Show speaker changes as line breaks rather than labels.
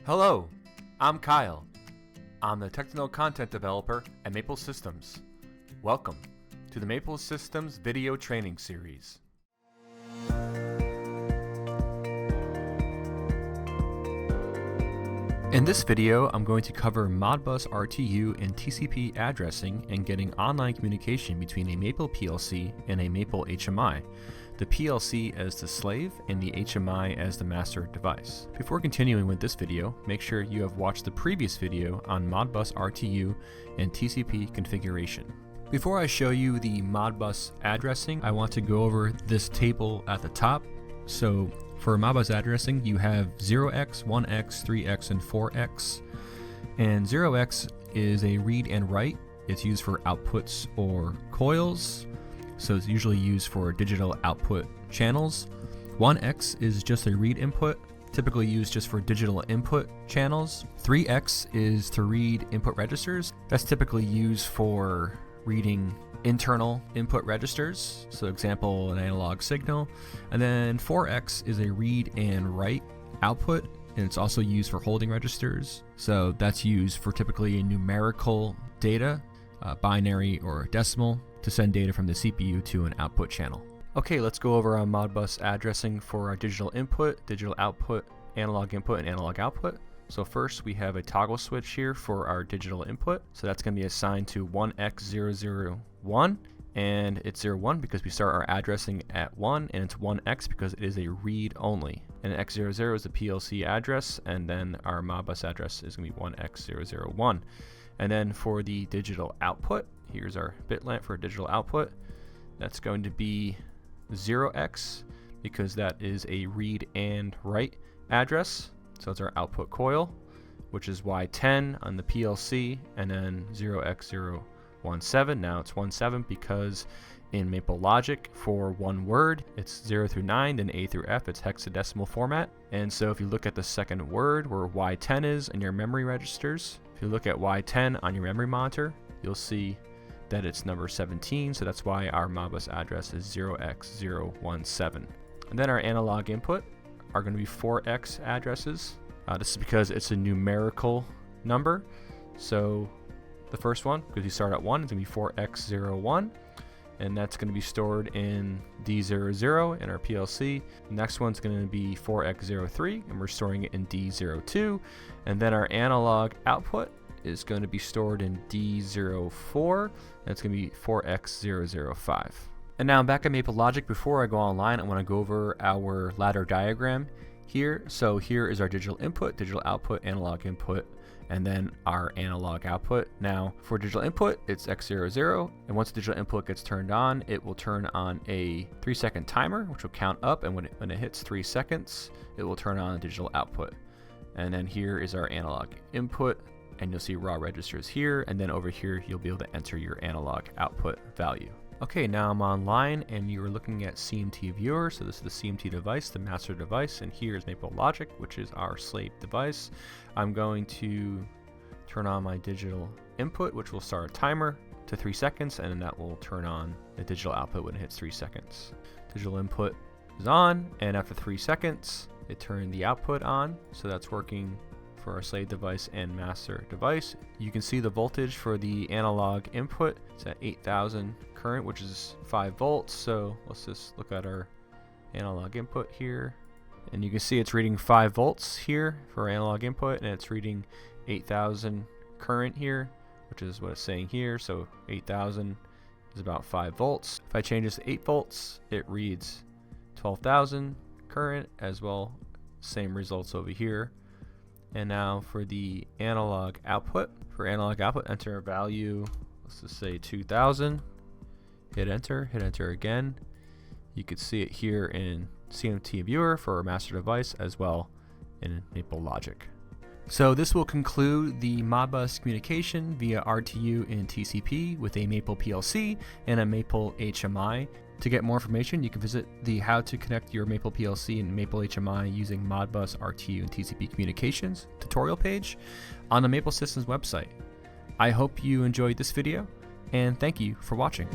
Hello, I'm Kyle. I'm the technical content developer at Maple Systems. Welcome to the Maple Systems video training series. In this video, I'm going to cover Modbus RTU and TCP addressing and getting online communication between a Maple PLC and a Maple HMI, the PLC as the slave and the HMI as the master device. Before continuing with this video, make sure you have watched the previous video on Modbus RTU and TCP configuration. Before I show you the Modbus addressing, I want to go over this table at the top. So for Modbus addressing, you have 0x, 1x, 3x, and 4x. And 0x is a read and write. It's used for outputs or coils. So it's usually used for digital output channels. 1x is just a read input, typically used just for digital input channels. 3x is to read input registers. That's typically used for reading internal input registers, so example, an analog signal. And then 4x is a read and write output, and it's also used for holding registers. So that's used for typically numerical data, binary or decimal, to send data from the CPU to an output channel. Okay, let's go over our Modbus addressing for our digital input, digital output, analog input, and analog output. So first we have a toggle switch here for our digital input. So that's going to be assigned to 1x001, and it's 01 because we start our addressing at 1, and it's 1x because it is a read only. And x00 is the PLC address, and then our Modbus address is going to be 1x001. And then for the digital output, here's our bitlamp for digital output. That's going to be 0x because that is a read and write address. So it's our output coil, which is Y10 on the PLC, and then 0x017. Now it's 17 because in Maple Logic for one word, it's 0 through 9, then A through F, it's hexadecimal format. And so if you look at the second word where Y10 is in your memory registers, if you look at Y10 on your memory monitor, you'll see that it's number 17, so that's why our Modbus address is 0x017. And then our analog input are going to be 4x addresses. This is because it's a numerical number. So the first one, because you start at 1, it's going to be 4x01, and that's going to be stored in D00 in our PLC. The next one's going to be 4x03, and we're storing it in D02. And then our analog output is going to be stored in D04, and it's going to be 4x005. And now I'm back at Maple Logic. Before I go online, I want to go over our ladder diagram here. So here is our digital input, digital output, analog input, and then our analog output. Now for digital input, it's x00, and once the digital input gets turned on, it will turn on a 3-second timer, which will count up, and when it hits 3 seconds, it will turn on the digital output. And then here is our analog input, and you'll see raw registers here, and then over here you'll be able to enter your analog output value. Okay, now I'm online and you are looking at CMT viewer. So this is the CMT device, the master device, and here's Maple Logic, which is our slave device. I'm going to turn on my digital input, which will start a timer to 3 seconds, and then that will turn on the digital output when it hits 3 seconds. Digital input is on, and after 3 seconds, it turned the output on. So that's working for our slave device and master device. You can see the voltage for the analog input. It's at 8,000 current, which is 5 volts. So let's just look at our analog input here, and you can see it's reading 5 volts here for analog input, and it's reading 8,000 current here, which is what it's saying here. So 8,000 is about 5 volts. If I change this to 8 volts, it reads 12,000 current as well. Same results over here. And now for the analog output, enter a value, let's just say 2000, hit enter again. You could see it here in CMT viewer for our master device as well in Maple Logic. So this will conclude the Modbus communication via RTU and TCP with a Maple PLC and a Maple HMI. To get more information, you can visit the How to Connect Your Maple PLC and Maple HMI using Modbus RTU and TCP communications tutorial page on the Maple Systems website. I hope you enjoyed this video, and thank you for watching.